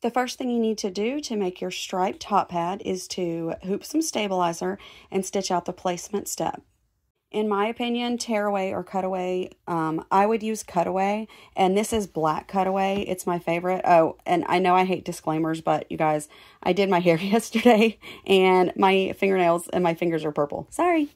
The first thing you need to do to make your striped hot pad is to hoop some stabilizer and stitch out the placement step. In my opinion, tearaway or cutaway, I would use cutaway, and this is black cutaway. It's my favorite. Oh, and I know I hate disclaimers, but you guys, I did my hair yesterday, and my fingernails and my fingers are purple. Sorry.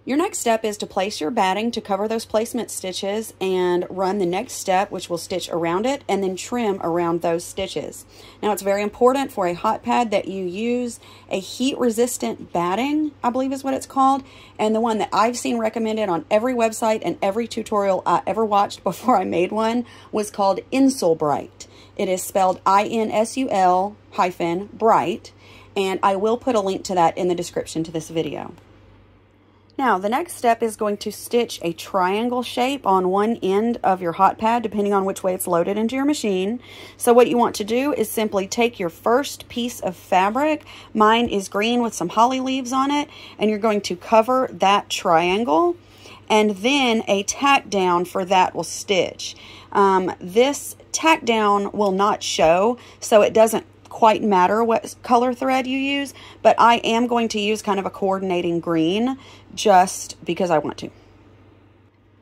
Your next step is to place your batting to cover those placement stitches and run the next step, which will stitch around it and then trim around those stitches. Now, it's very important for a hot pad that you use a heat-resistant batting, I believe is what it's called, and the one that I've seen recommended on every website and every tutorial I ever watched before I made one was called Insul-Bright. It is spelled INSUL-bright, and I will put a link to that in the description to this video. Now, the next step is going to stitch a triangle shape on one end of your hot pad, depending on which way it's loaded into your machine. So what you want to do is simply take your first piece of fabric, mine is green with some holly leaves on it, and you're going to cover that triangle, and then a tack down for that will stitch. This tack down will not show, so it doesn't quite matter what color thread you use, but I am going to use kind of a coordinating green just because I want to.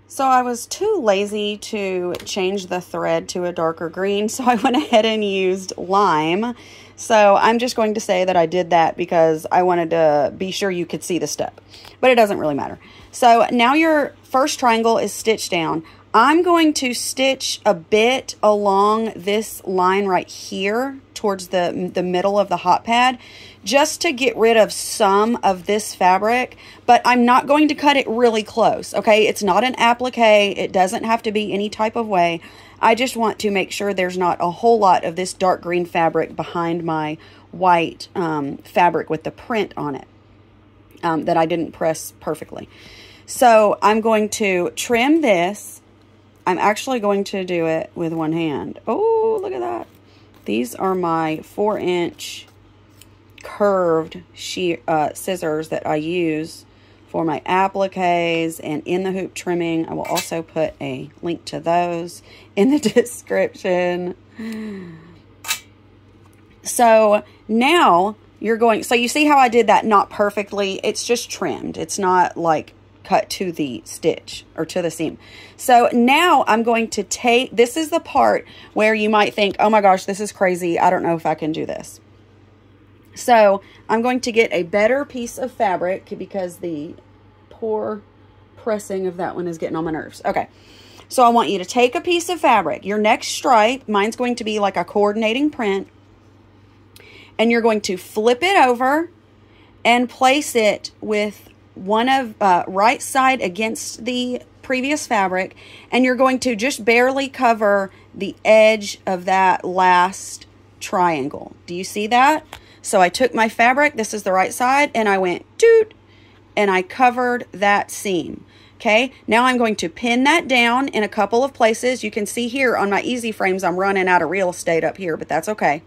So I was too lazy to change the thread to a darker green, so I went ahead and used lime. So I'm just going to say that I did that because I wanted to be sure you could see the step, but it doesn't really matter. So now your first triangle is stitched down. I'm going to stitch a bit along this line right here towards the middle of the hot pad just to get rid of some of this fabric, but I'm not going to cut it really close, okay? It's not an applique. It doesn't have to be any type of way. I just want to make sure there's not a whole lot of this dark green fabric behind my white fabric with the print on it that I didn't press perfectly. So I'm going to trim this. I'm actually going to do it with one hand. Oh, look at that. These are my 4-inch curved scissors that I use for my appliques and in the hoop trimming. I will also put a link to those in the description. So now you're going, so you see how I did that not perfectly? It's just trimmed. It's not like cut to the stitch or to the seam. So now I'm going to take, this is the part where you might think, oh my gosh, this is crazy. I don't know if I can do this. So I'm going to get a better piece of fabric because the poor pressing of that one is getting on my nerves. Okay. So I want you to take a piece of fabric, your next stripe, mine's going to be like a coordinating print, and you're going to flip it over and place it with one of right side against the previous fabric, and you're going to just barely cover the edge of that last triangle. Do you see that? So I took my fabric, this is the right side, and I went doot, and I covered that seam. Okay, now I'm going to pin that down in a couple of places. You can see here on my easy frames, I'm running out of real estate up here, but that's okay.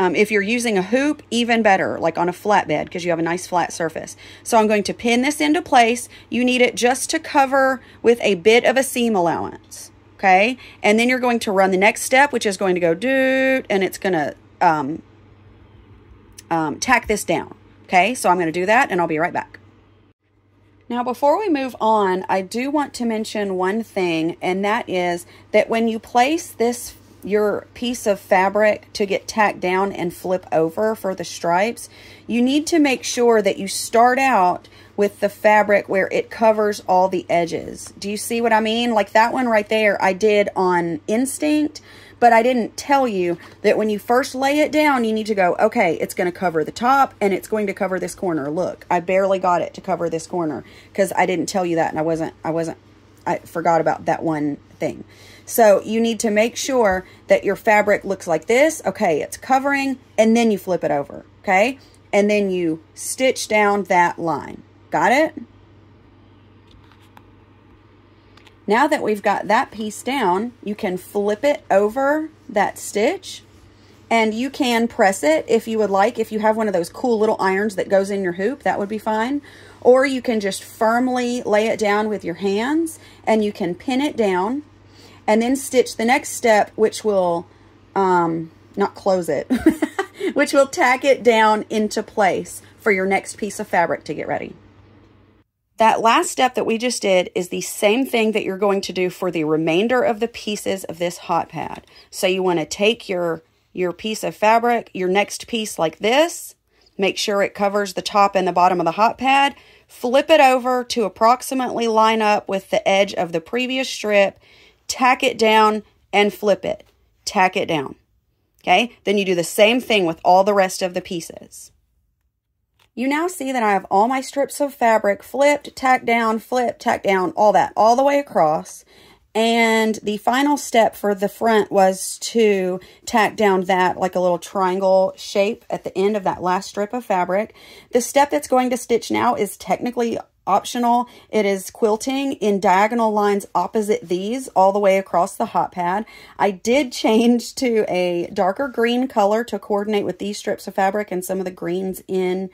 If you're using a hoop, even better, like on a flatbed, because you have a nice flat surface. So I'm going to pin this into place. You need it just to cover with a bit of a seam allowance, okay? And then you're going to run the next step, which is going to go doot, and it's going to tack this down, okay? So I'm going to do that, and I'll be right back. Now, before we move on, I do want to mention one thing, and that is that when you place this your piece of fabric to get tacked down and flip over for the stripes, you need to make sure that you start out with the fabric where it covers all the edges. Do you see what I mean? Like that one right there, I did on instinct, but I didn't tell you that when you first lay it down, you need to go, okay, it's going to cover the top and it's going to cover this corner. Look, I barely got it to cover this corner because I didn't tell you that, and I forgot about that one thing. So you need to make sure that your fabric looks like this. Okay, it's covering, and then you flip it over, okay? And then you stitch down that line. Got it? Now that we've got that piece down, you can flip it over that stitch, and you can press it if you would like. If you have one of those cool little irons that goes in your hoop, that would be fine. Or you can just firmly lay it down with your hands, and you can pin it down, and then stitch the next step, which will not close it, which will tack it down into place for your next piece of fabric to get ready. That last step that we just did is the same thing that you're going to do for the remainder of the pieces of this hot pad. So you want to take your piece of fabric, your next piece like this, make sure it covers the top and the bottom of the hot pad, flip it over to approximately line up with the edge of the previous strip, tack it down and flip it, tack it down. Okay, then you do the same thing with all the rest of the pieces. You now see that I have all my strips of fabric flipped, tacked down, all that, all the way across. And the final step for the front was to tack down that like a little triangle shape at the end of that last strip of fabric. The step that's going to stitch now is technically optional. It is quilting in diagonal lines opposite these all the way across the hot pad. I did change to a darker green color to coordinate with these strips of fabric and some of the greens in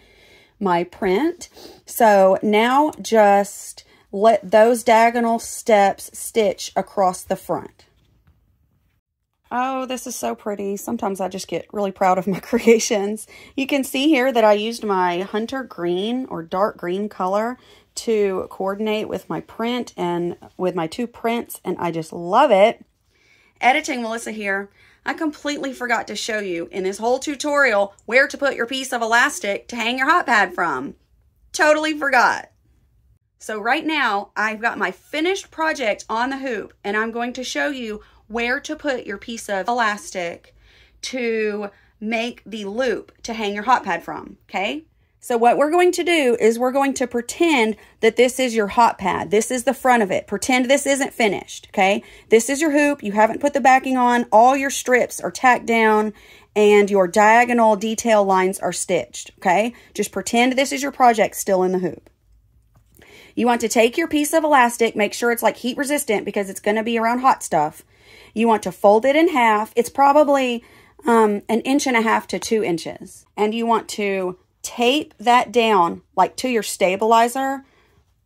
my print. So now just let those diagonal steps stitch across the front. Oh, this is so pretty. Sometimes I just get really proud of my creations. You can see here that I used my hunter green or dark green color to coordinate with my print and with my two prints, and I just love it. Editing Melissa here. I completely forgot to show you in this whole tutorial where to put your piece of elastic to hang your hot pad from. Totally forgot. So right now I've got my finished project on the hoop and I'm going to show you where to put your piece of elastic to make the loop to hang your hot pad from, okay? So what we're going to do is we're going to pretend that this is your hot pad. This is the front of it. Pretend this isn't finished, okay? This is your hoop. You haven't put the backing on. All your strips are tacked down and your diagonal detail lines are stitched, okay? Just pretend this is your project still in the hoop. You want to take your piece of elastic, make sure it's like heat resistant because it's going to be around hot stuff. You want to fold it in half. It's probably 1.5 inches to 2 inches. And you want to tape that down like to your stabilizer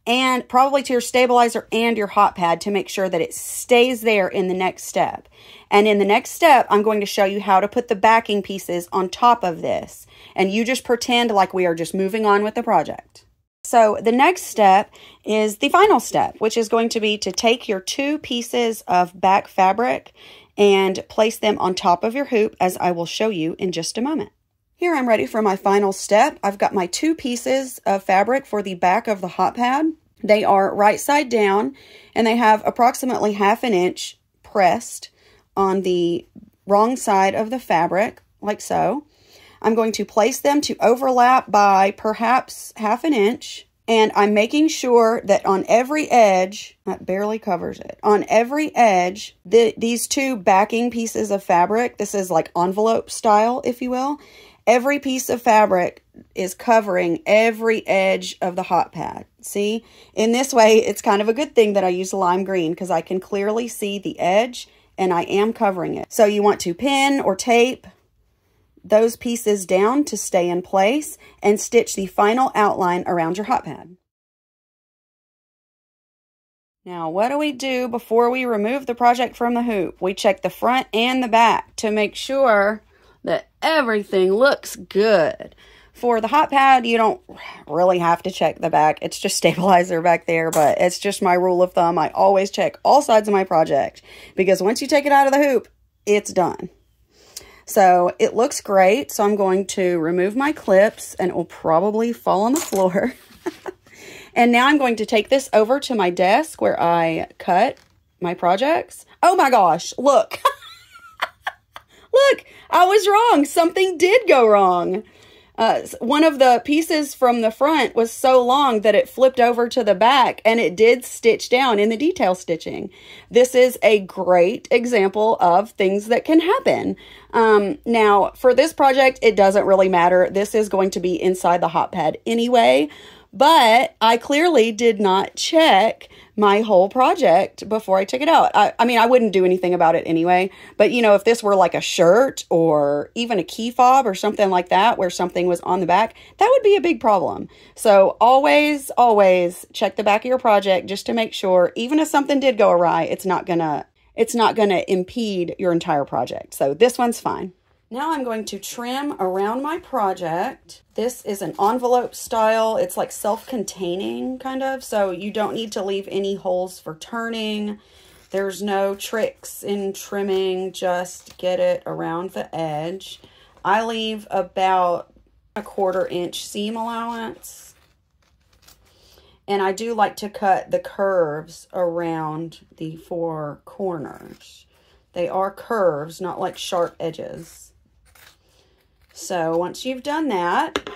and probably to your stabilizer and your hot pad to make sure that it stays there in the next step. And in the next step, I'm going to show you how to put the backing pieces on top of this. And you just pretend like we are just moving on with the project. So the next step is the final step, which is going to be to take your 2 pieces of back fabric and place them on top of your hoop, as I will show you in just a moment. Here I'm ready for my final step. I've got my 2 pieces of fabric for the back of the hot pad. They are right side down and they have approximately 1/2 inch pressed on the wrong side of the fabric, like so. I'm going to place them to overlap by perhaps 1/2 inch. And I'm making sure that on every edge, that barely covers it, on every edge, these 2 backing pieces of fabric, this is like envelope style, if you will, every piece of fabric is covering every edge of the hot pad. See, in this way, it's kind of a good thing that I use lime green because I can clearly see the edge and I am covering it. So you want to pin or tape those pieces down to stay in place and stitch the final outline around your hot pad. Now, what do we do before we remove the project from the hoop? We check the front and the back to make sure that everything looks good. For the hot pad, you don't really have to check the back. It's just stabilizer back there, but it's just my rule of thumb. I always check all sides of my project because once you take it out of the hoop, it's done. So it looks great. So I'm going to remove my clips and it will probably fall on the floor. And now I'm going to take this over to my desk where I cut my projects. Oh my gosh, look. Look, I was wrong. Something did go wrong. One of the pieces from the front was so long that it flipped over to the back and it did stitch down in the detail stitching. This is a great example of things that can happen. Now, for this project, it doesn't really matter. This is going to be inside the hot pad anyway, but I clearly did not check my whole project before I took it out. I mean, I wouldn't do anything about it anyway, but you know, if this were like a shirt or even a key fob or something like that, where something was on the back, that would be a big problem. So always, always check the back of your project just to make sure, even if something did go awry, it's not gonna impede your entire project. So this one's fine. Now I'm going to trim around my project. This is an envelope style. It's like self-containing kind of, so you don't need to leave any holes for turning. There's no tricks in trimming, just get it around the edge. I leave about a 1/4 inch seam allowance. And I do like to cut the curves around the 4 corners. They are curves, not like sharp edges. So once you've done that,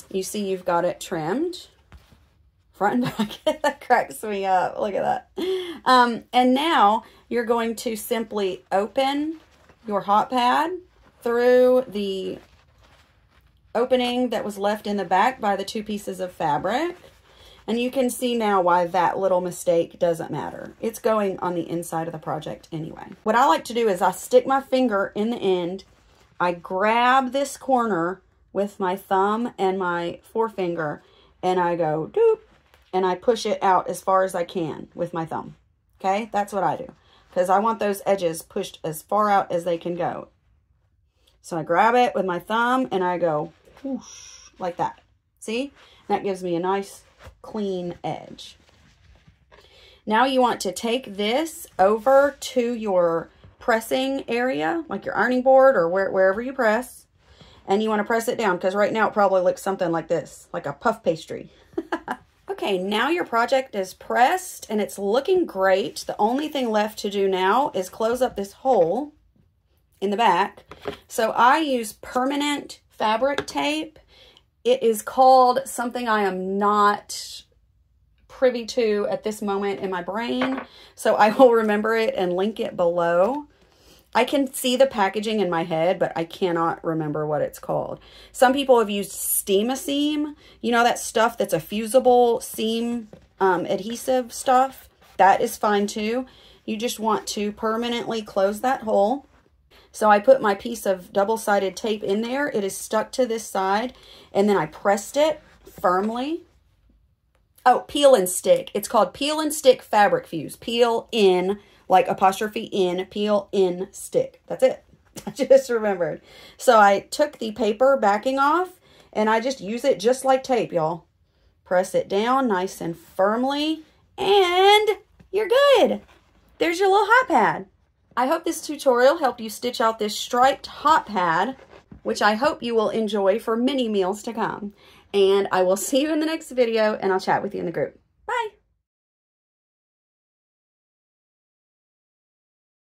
you see you've got it trimmed front and back. That cracks me up. Look at that. And now you're going to simply open your hot pad through the opening that was left in the back by the 2 pieces of fabric. And you can see now why that little mistake doesn't matter. It's going on the inside of the project anyway. What I like to do is I stick my finger in the end. I grab this corner with my thumb and my forefinger, and I go doop, and I push it out as far as I can with my thumb. Okay, that's what I do, because I want those edges pushed as far out as they can go. So I grab it with my thumb and I go whoosh, like that. See? That gives me a nice clean edge. Now you want to take this over to your pressing area, like your ironing board or wherever you press, and you want to press it down, because right now it probably looks something like this, like a puff pastry. Okay, now your project is pressed and it's looking great. The only thing left to do now is close up this hole in the back. So I use permanent fabric tape. It is called something I am not privy to at this moment in my brain, so I will remember it and link it below. I can see the packaging in my head, but I cannot remember what it's called. Some people have used Steam-A-Seam. You know, that stuff that's a fusible seam adhesive stuff? That is fine too. You just want to permanently close that hole. So I put my piece of double-sided tape in there. It is stuck to this side, and then I pressed it firmly. Oh, peel and stick. It's called Peel and Stick Fabric Fuse. Peel in, like apostrophe in, peel in, stick. That's it. I just remembered. So I took the paper backing off, and I just use it just like tape, y'all. Press it down nice and firmly, and you're good. There's your little hot pad. I hope this tutorial helped you stitch out this striped hot pad, which I hope you will enjoy for many meals to come. And I will see you in the next video, and I'll chat with you in the group.